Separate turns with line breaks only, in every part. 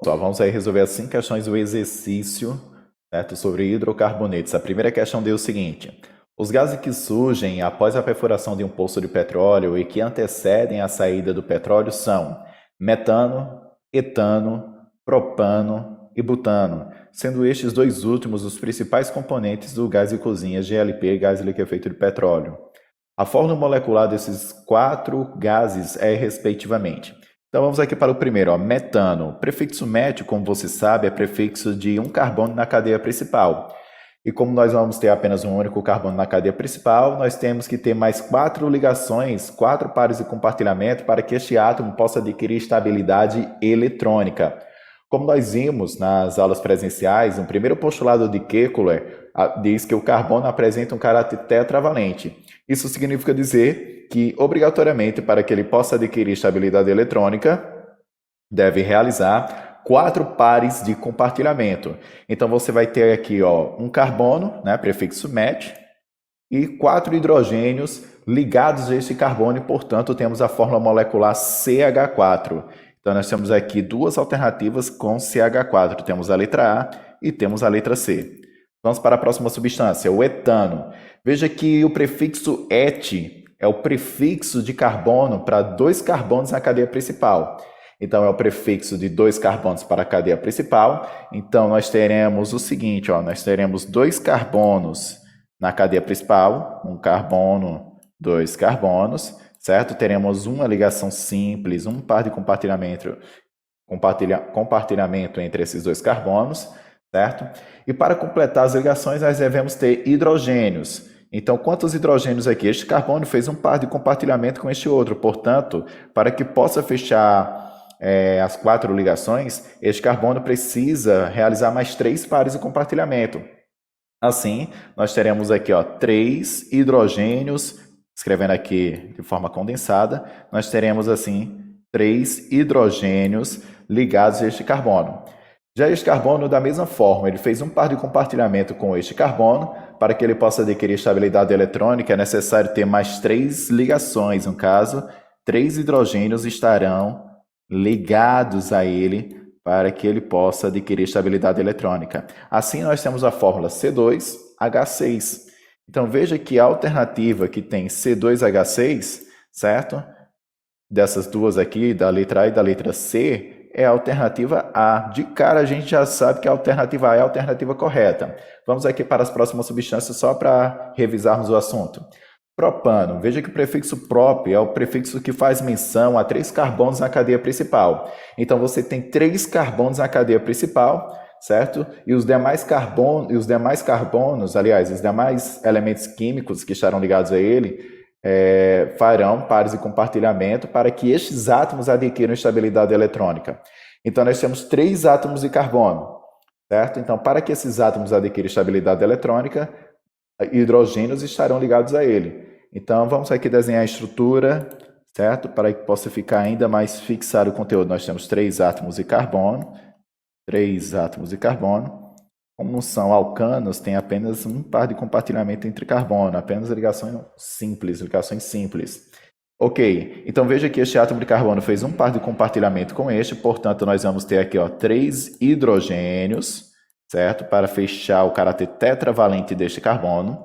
Só vamos aí resolver as 5 questões do exercício, certo? Sobre hidrocarbonetos. A primeira questão deu o seguinte: os gases que surgem após a perfuração de um poço de petróleo e que antecedem a saída do petróleo são metano, etano, propano e butano, sendo estes dois últimos os principais componentes do gás de cozinha GLP, gás liquefeito de petróleo. A fórmula molecular desses 4 gases é, respectivamente. Então vamos aqui para o primeiro, ó, metano. O prefixo met, como você sabe, é prefixo de um carbono na cadeia principal. E como nós vamos ter apenas um único carbono na cadeia principal, nós temos que ter mais 4 ligações, 4 pares de compartilhamento para que este átomo possa adquirir estabilidade eletrônica. Como nós vimos nas aulas presenciais, o primeiro postulado de Kekuler diz que o carbono apresenta um caráter tetravalente. Isso significa dizer que, obrigatoriamente, para que ele possa adquirir estabilidade eletrônica, deve realizar 4 pares de compartilhamento. Então, você vai ter aqui um carbono, né, prefixo met, e 4 hidrogênios ligados a este carbono, e, portanto, temos a fórmula molecular CH4. Então, nós temos aqui duas alternativas com CH4. Temos a letra A e temos a letra C. Vamos para a próxima substância, o etano. Veja que o prefixo et é o prefixo de carbono para 2 carbonos na cadeia principal. Então, é o prefixo de 2 carbonos para a cadeia principal. Então, nós teremos o seguinte, nós teremos 2 carbonos na cadeia principal, um carbono, 2 carbonos, certo? Teremos uma ligação simples, um par de compartilhamento entre esses 2 carbonos, certo? E para completar as ligações, nós devemos ter hidrogênios. Então, quantos hidrogênios aqui? Este carbono fez um par de compartilhamento com este outro. Portanto, para que possa fechar as 4 ligações, este carbono precisa realizar mais 3 pares de compartilhamento. Assim, nós teremos aqui 3 hidrogênios, escrevendo aqui de forma condensada, nós teremos assim 3 hidrogênios ligados a este carbono. Já este carbono, da mesma forma, ele fez um par de compartilhamento com este carbono. Para que ele possa adquirir estabilidade eletrônica, é necessário ter mais 3 ligações. No caso, 3 hidrogênios estarão ligados a ele para que ele possa adquirir estabilidade eletrônica. Assim, nós temos a fórmula C2H6. Então, veja que a alternativa que tem C2H6, certo? Dessas duas aqui, da letra A e da letra C, é a alternativa A. De cara, a gente já sabe que a alternativa A é a alternativa correta. Vamos aqui para as próximas substâncias só para revisarmos o assunto. Propano. Veja que o prefixo prop é o prefixo que faz menção a 3 carbonos na cadeia principal. Então, você tem 3 carbonos na cadeia principal, certo? E os demais carbonos, aliás, os demais elementos químicos que estarão ligados a ele, farão pares de compartilhamento para que estes átomos adquiram estabilidade eletrônica. Então, nós temos 3 átomos de carbono, certo? Então, para que esses átomos adquiram estabilidade eletrônica, hidrogênios estarão ligados a ele. Então, vamos aqui desenhar a estrutura, certo? Para que possa ficar ainda mais fixado o conteúdo. Nós temos 3 átomos de carbono, 3 átomos de carbono. Como são alcanos, tem apenas um par de compartilhamento entre carbono, apenas ligações simples. Ok, então veja que este átomo de carbono fez um par de compartilhamento com este, portanto, nós vamos ter aqui 3 hidrogênios, certo? Para fechar o caráter tetravalente deste carbono.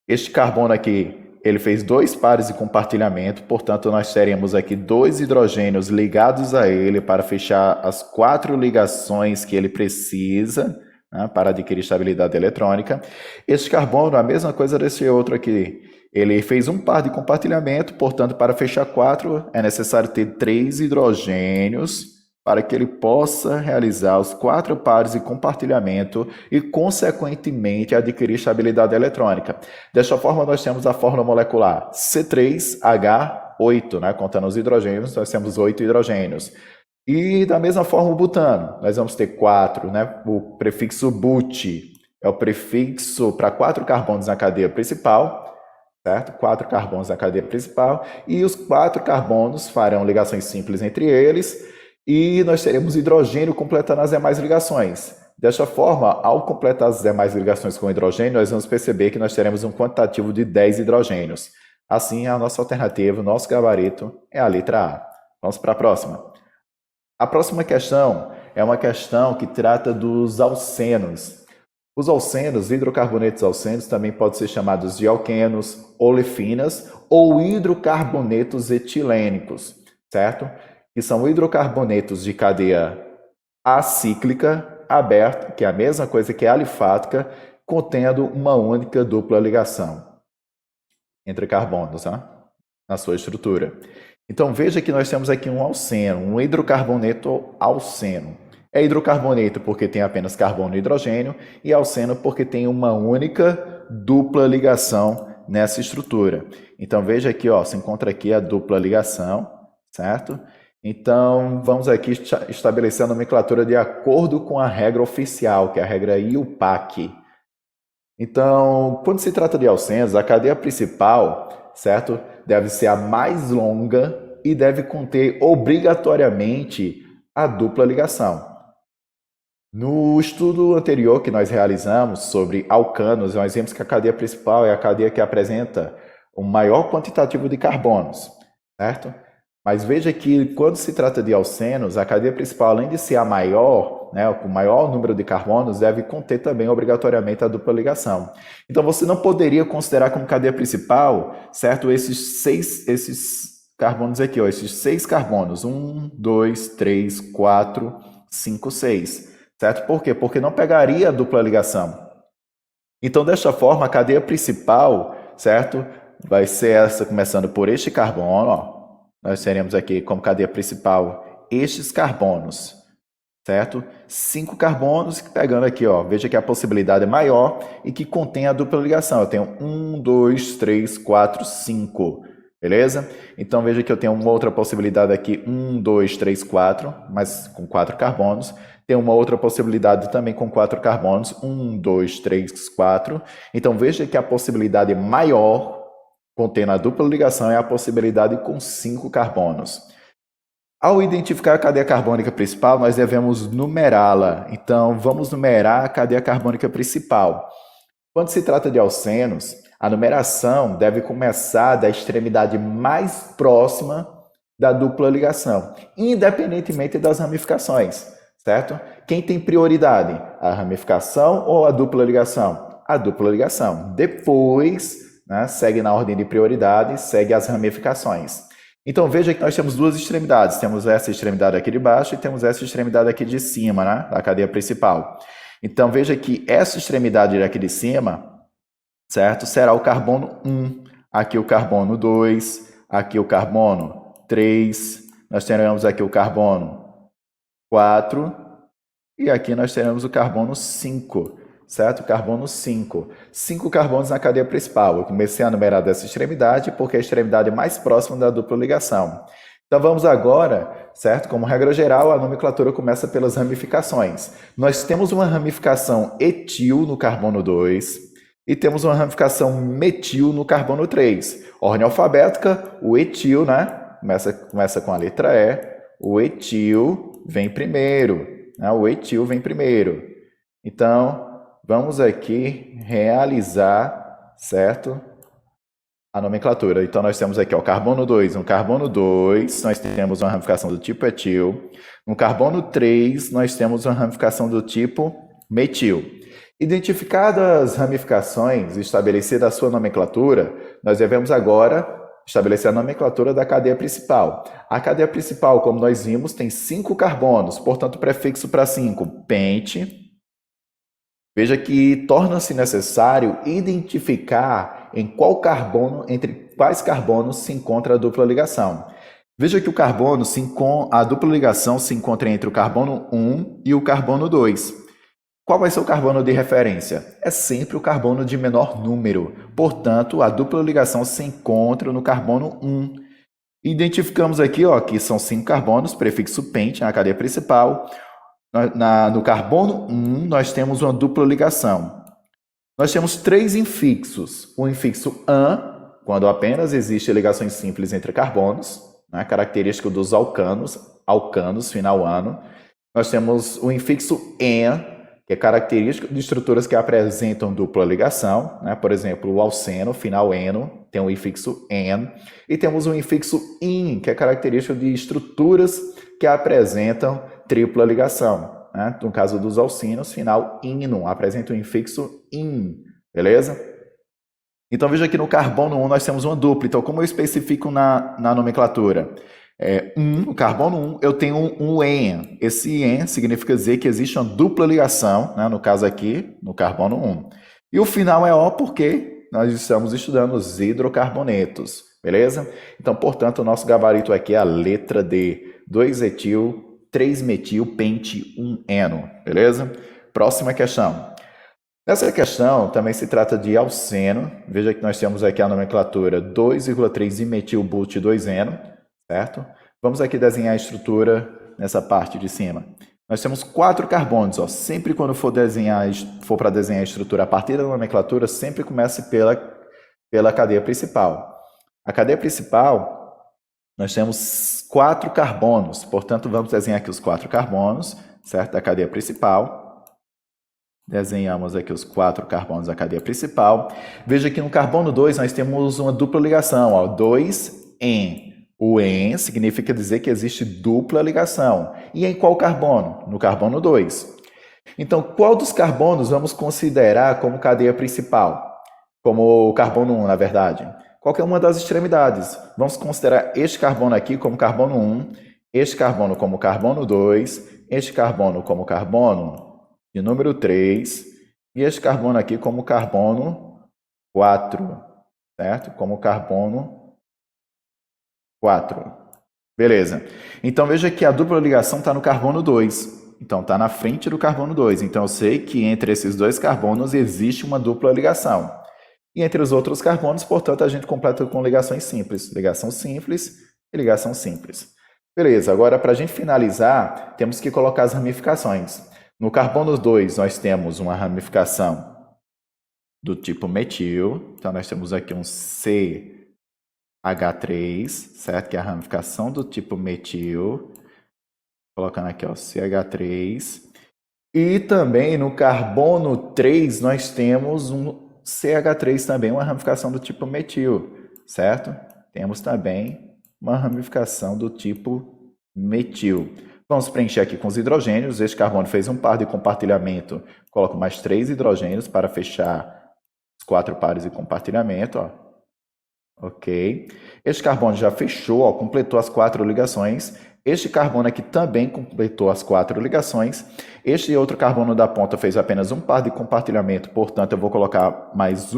Este carbono aqui, ele fez 2 pares de compartilhamento, portanto, nós teremos aqui 2 hidrogênios ligados a ele para fechar as 4 ligações que ele precisa, né, para adquirir estabilidade eletrônica. Este carbono, a mesma coisa desse outro aqui, ele fez um par de compartilhamento, portanto, para fechar 4, é necessário ter 3 hidrogênios para que ele possa realizar os 4 pares de compartilhamento e, consequentemente, adquirir estabilidade eletrônica. Desta forma, nós temos a fórmula molecular C3H8, né? Contando os hidrogênios, nós temos 8 hidrogênios. E, da mesma forma, o butano, nós vamos ter 4, né? O prefixo but é o prefixo para 4 carbonos na cadeia principal, certo? 4 carbonos na cadeia principal, e os 4 carbonos farão ligações simples entre eles, e nós teremos hidrogênio completando as demais ligações. Desta forma, ao completar as demais ligações com hidrogênio, nós vamos perceber que nós teremos um quantitativo de 10 hidrogênios. Assim, a nossa alternativa, o nosso gabarito, é a letra A. Vamos para a próxima. A próxima questão é uma questão que trata dos alcenos. Os alcenos, hidrocarbonetos alcenos, também podem ser chamados de alquenos, olefinas ou hidrocarbonetos etilênicos, certo? Que são hidrocarbonetos de cadeia acíclica aberta, que é a mesma coisa que a alifática, contendo uma única dupla ligação entre carbonos, na sua estrutura. Então veja que nós temos aqui um alceno, um hidrocarboneto alceno. É hidrocarboneto porque tem apenas carbono e hidrogênio, e alceno porque tem uma única dupla ligação nessa estrutura. Então veja aqui, se encontra aqui a dupla ligação, certo? Então vamos aqui estabelecer a nomenclatura de acordo com a regra oficial, que é a regra IUPAC. Então, quando se trata de alcenos, a cadeia principal, certo, deve ser a mais longa e deve conter obrigatoriamente a dupla ligação. No estudo anterior que nós realizamos sobre alcanos, nós vimos que a cadeia principal é a cadeia que apresenta o maior quantitativo de carbonos, certo? Mas veja que quando se trata de alcenos, a cadeia principal, além de ser a maior, com o maior número de carbonos, deve conter também obrigatoriamente a dupla ligação. Então você não poderia considerar como cadeia principal, certo, esses carbonos aqui, esses 6 carbonos, 1, 2, 3, 4, 5, 6. Certo? Por quê? Porque não pegaria a dupla ligação. Então, desta forma, a cadeia principal, certo? Vai ser essa, começando por este carbono, Nós teremos aqui como cadeia principal estes carbonos, certo? 5 carbonos, pegando aqui, veja que a possibilidade é maior e que contém a dupla ligação. Eu tenho 1, 2, 3, 4, 5. Beleza? Então, veja que eu tenho uma outra possibilidade aqui, 1, 2, 3, 4, mas com 4 carbonos. Tem uma outra possibilidade também com 4 carbonos, 1, 2, 3, 4. Então, veja que a possibilidade maior, contendo a dupla ligação, é a possibilidade com 5 carbonos. Ao identificar a cadeia carbônica principal, nós devemos numerá-la. Então, vamos numerar a cadeia carbônica principal. Quando se trata de alcenos, a numeração deve começar da extremidade mais próxima da dupla ligação, independentemente das ramificações, certo? Quem tem prioridade? A ramificação ou a dupla ligação? A dupla ligação. Depois, segue na ordem de prioridade, segue as ramificações. Então, veja que nós temos duas extremidades. Temos essa extremidade aqui de baixo e temos essa extremidade aqui de cima, da cadeia principal. Então, veja que essa extremidade aqui de cima, certo? Será o carbono 1, aqui o carbono 2, aqui o carbono 3, nós teremos aqui o carbono 4 e aqui nós teremos o carbono 5, certo? Carbono 5. 5 carbonos na cadeia principal. Eu comecei a numerar dessa extremidade porque é a extremidade mais próxima da dupla ligação. Então vamos agora, certo? Como regra geral, a nomenclatura começa pelas ramificações. Nós temos uma ramificação etil no carbono 2 e temos uma ramificação metil no carbono 3. Ordem alfabética, o etil, começa com a letra E, o etil vem primeiro, o etil vem primeiro. Então, vamos aqui realizar, certo? A nomenclatura. Então, nós temos aqui o carbono 2. No carbono 2, nós temos uma ramificação do tipo etil. No carbono 3, nós temos uma ramificação do tipo metil. Identificadas as ramificações e estabelecida a sua nomenclatura, nós devemos agora estabelecer a nomenclatura da cadeia principal. A cadeia principal, como nós vimos, tem 5 carbonos, portanto, o prefixo para 5, pente. Veja que torna-se necessário identificar entre quais carbonos se encontra a dupla ligação. Veja que a dupla ligação se encontra entre o carbono 1 e o carbono 2. Qual vai ser o carbono de referência? É sempre o carbono de menor número. Portanto, a dupla ligação se encontra no carbono 1. Identificamos aqui que são 5 carbonos, prefixo pente na cadeia principal. No carbono 1, nós temos uma dupla ligação. Nós temos 3 infixos. O infixo -an, quando apenas existem ligações simples entre carbonos, característico dos alcanos, final ano. Nós temos o infixo -en, que é característico de estruturas que apresentam dupla ligação, por exemplo, o alceno, final eno, tem o infixo -en, e temos o infixo -in, que é característico de estruturas que apresentam tripla ligação. Né? No caso dos alcínios, final -ino, apresenta um infixo -in, beleza? Então veja que no carbono 1 nós temos uma dupla. Então como eu especifico na nomenclatura? No carbono 1 eu tenho um en. Esse en significa dizer que existe uma dupla ligação, né? No caso aqui, no carbono 1. E o final é O porque nós estamos estudando os hidrocarbonetos, beleza? Então, portanto, o nosso gabarito aqui é a letra D, 2-etil, 3-metil, pente, 1-eno, beleza? Próxima questão. Nessa questão também se trata de alceno. Veja que nós temos aqui a nomenclatura 2,3-dimetilbut-2-eno, certo? Vamos aqui desenhar a estrutura nessa parte de cima. Nós temos 4 carbonos. Ó. Sempre quando for para desenhar a estrutura a partir da nomenclatura, sempre comece pela cadeia principal. A cadeia principal, nós temos 4 carbonos. Portanto, vamos desenhar aqui os 4 carbonos, certo? Da cadeia principal. Desenhamos aqui os 4 carbonos da cadeia principal. Veja que no carbono 2 nós temos uma dupla ligação, ó, 2-en. O en significa dizer que existe dupla ligação. E em qual carbono? No carbono 2. Então, qual dos carbonos vamos considerar como cadeia principal? Como o carbono 1, na verdade. Qualquer uma das extremidades. Vamos considerar este carbono aqui como carbono 1, este carbono como carbono 2, este carbono como carbono de número 3 e este carbono aqui como carbono 4, certo? Como carbono 4. Beleza. Então, veja que a dupla ligação está no carbono 2. Então, está na frente do carbono 2. Então, eu sei que entre esses dois carbonos existe uma dupla ligação. E entre os outros carbonos, portanto, a gente completa com ligações simples. Ligação simples e ligação simples. Beleza. Agora, para a gente finalizar, temos que colocar as ramificações. No carbono 2, nós temos uma ramificação do tipo metil. Então, nós temos aqui um CH3, certo? Que é a ramificação do tipo metil. Colocando aqui, ó, CH3. E também no carbono 3, nós temos um CH3 também, uma ramificação do tipo metil, certo? Temos também uma ramificação do tipo metil. Vamos preencher aqui com os hidrogênios. Este carbono fez um par de compartilhamento. Coloco mais 3 hidrogênios para fechar os 4 pares de compartilhamento. Ó. Ok. Este carbono já fechou, ó, completou as 4 ligações. Este carbono aqui também completou as 4 ligações. Este outro carbono da ponta fez apenas um par de compartilhamento. Portanto, eu vou colocar mais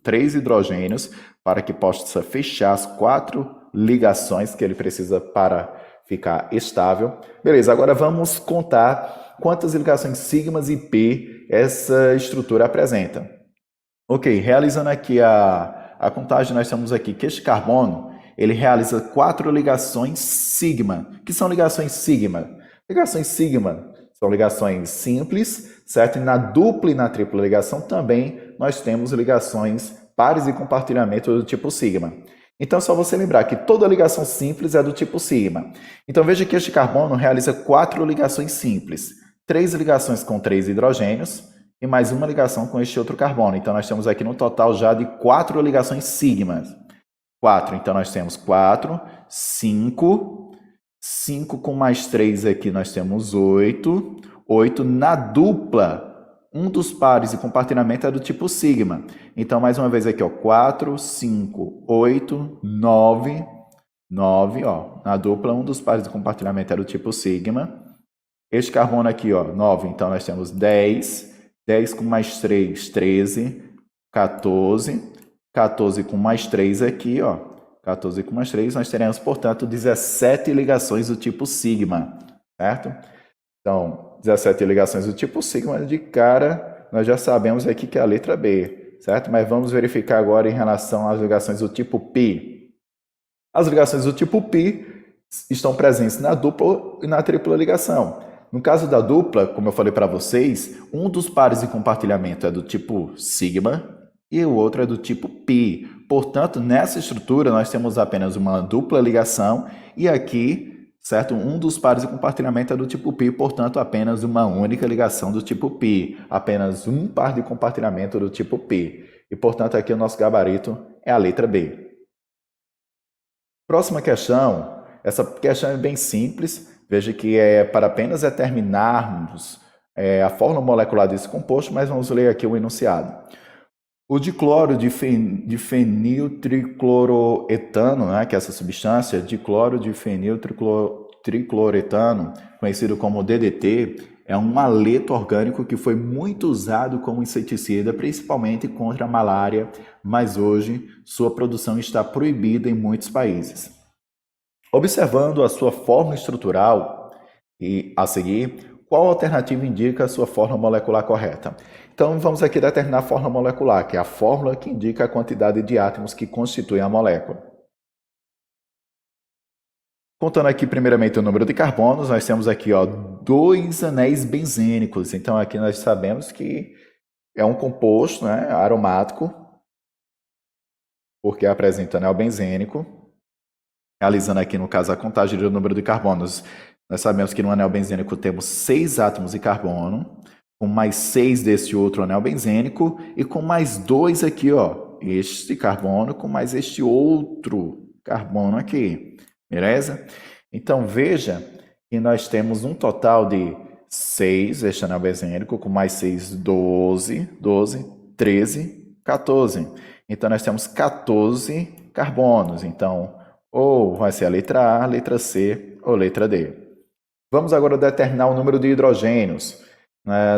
3 hidrogênios para que possa fechar as 4 ligações que ele precisa para ficar estável. Beleza, agora vamos contar quantas ligações sigmas e p essa estrutura apresenta. Ok, realizando aqui a contagem, nós temos aqui que este carbono ele realiza 4 ligações sigma. O que são ligações sigma? Ligações sigma são ligações simples, certo? E na dupla e na tripla ligação também nós temos ligações pares de compartilhamento do tipo sigma. Então, é só você lembrar que toda ligação simples é do tipo sigma. Então, veja que este carbono realiza 4 ligações simples. 3 ligações com 3 hidrogênios e mais uma ligação com este outro carbono. Então, nós temos aqui no total já de 4 ligações sigmas. 4, então nós temos 4, 5, 5 com mais 3 aqui nós temos 8. 8 na dupla. Um dos pares de compartilhamento é do tipo sigma. Então, mais uma vez aqui, ó, 4, 5, 8, 9. 9, ó. Na dupla, um dos pares de compartilhamento é do tipo sigma. Este carbono aqui, ó, 9. Então, nós temos 10. 10 com mais 3, 13. 14. 14 com mais 3 aqui, ó. 14 com mais 3, nós teremos, portanto, 17 ligações do tipo sigma, certo? Então, 17 ligações do tipo sigma, de cara, nós já sabemos aqui que é a letra B, certo? Mas vamos verificar agora em relação às ligações do tipo π. As ligações do tipo π estão presentes na dupla e na tripla ligação. No caso da dupla, como eu falei para vocês, um dos pares de compartilhamento é do tipo sigma e o outro é do tipo π. Portanto, nessa estrutura, nós temos apenas uma dupla ligação e aqui, certo? Um dos pares de compartilhamento é do tipo π, portanto, apenas uma única ligação do tipo π. Apenas um par de compartilhamento do tipo π. E, portanto, aqui o nosso gabarito é a letra B. Próxima questão. Essa questão é bem simples, Veja que é para apenas determinarmos a fórmula molecular desse composto, mas vamos ler aqui o enunciado. O dicloro de feniltricloroetano, né, que é essa substância, dicloro de feniltricloretano, conhecido como DDT, é um haleto orgânico que foi muito usado como inseticida, principalmente contra a malária, mas hoje sua produção está proibida em muitos países. Observando a sua fórmula estrutural e a seguir, qual alternativa indica a sua fórmula molecular correta? Então vamos aqui determinar a fórmula molecular, que é a fórmula que indica a quantidade de átomos que constituem a molécula. Contando aqui primeiramente o número de carbonos, nós temos aqui 2 anéis benzênicos. Então aqui nós sabemos que é um composto, né, aromático, porque apresenta anel benzênico. Realizando aqui no caso a contagem do número de carbonos, nós sabemos que no anel benzênico temos 6 átomos de carbono, com mais 6 desse outro anel benzênico e com mais 2 aqui, este carbono com mais este outro carbono aqui. Beleza? Então, veja que nós temos um total de 6, este anel benzênico, com mais 6, 12, 13, 14. Então, nós temos 14 carbonos. Então, ou vai ser a letra A, letra C ou letra D. Vamos agora determinar o número de hidrogênios.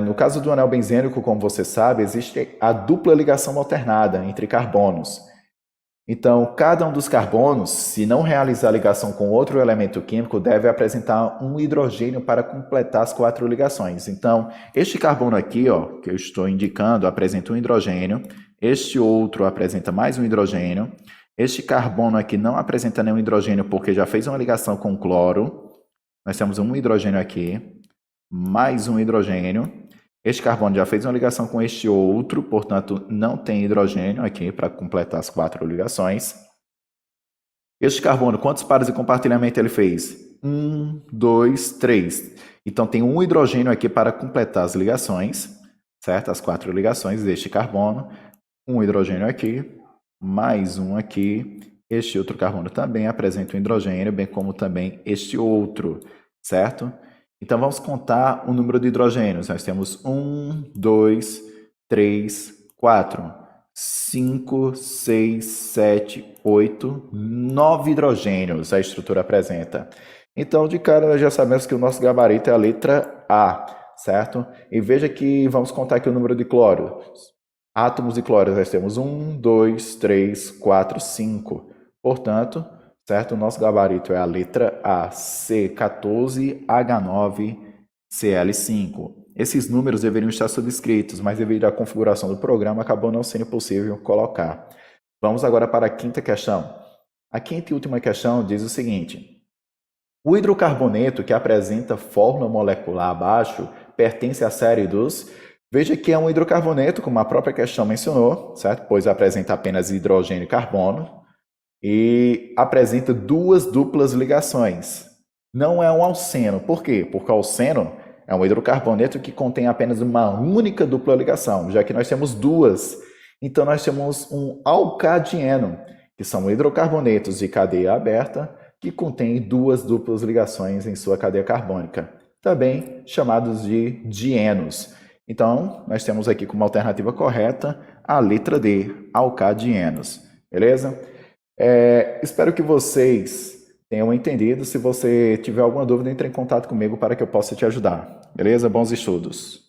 No caso do anel benzênico, como você sabe, existe a dupla ligação alternada entre carbonos. Então, cada um dos carbonos, se não realizar ligação com outro elemento químico, deve apresentar um hidrogênio para completar as 4 ligações. Então, este carbono aqui, que eu estou indicando, apresenta um hidrogênio. Este outro apresenta mais um hidrogênio. Este carbono aqui não apresenta nenhum hidrogênio porque já fez uma ligação com cloro. Nós temos um hidrogênio aqui, mais um hidrogênio. Este carbono já fez uma ligação com este outro, portanto, não tem hidrogênio aqui para completar as 4 ligações. Este carbono, quantos pares de compartilhamento ele fez? 1, 2, 3. Então, tem um hidrogênio aqui para completar as ligações, certo? As 4 ligações deste carbono. Um hidrogênio aqui, mais um aqui. Este outro carbono também apresenta um hidrogênio, bem como também este outro, certo? Então, vamos contar o número de hidrogênios. Nós temos 1, 2, 3, 4, 5, 6, 7, 8, 9 hidrogênios a estrutura apresenta. Então, de cara, nós já sabemos que o nosso gabarito é a letra A, certo? E veja que vamos contar aqui o número de cloro. Átomos de cloro, nós temos 1, 2, 3, 4, 5. Portanto, certo? O nosso gabarito é a letra A, C14H9Cl5. Esses números deveriam estar subscritos, mas devido à configuração do programa, acabou não sendo possível colocar. Vamos agora para a quinta questão. A quinta e última questão diz o seguinte: o hidrocarboneto que apresenta fórmula molecular abaixo pertence à série dos... Veja que é um hidrocarboneto, como a própria questão mencionou, certo? Pois apresenta apenas hidrogênio e carbono. E apresenta 2 duplas ligações. Não é um alceno. Por quê? Porque o alceno é um hidrocarboneto que contém apenas uma única dupla ligação, já que nós temos 2. Então, nós temos um alcadieno, que são hidrocarbonetos de cadeia aberta, que contém 2 duplas ligações em sua cadeia carbônica, também chamados de dienos. Então, nós temos aqui como alternativa correta a letra D, alcadienos. Beleza? Espero que vocês tenham entendido. Se você tiver alguma dúvida, entre em contato comigo para que eu possa te ajudar. Beleza? Bons estudos!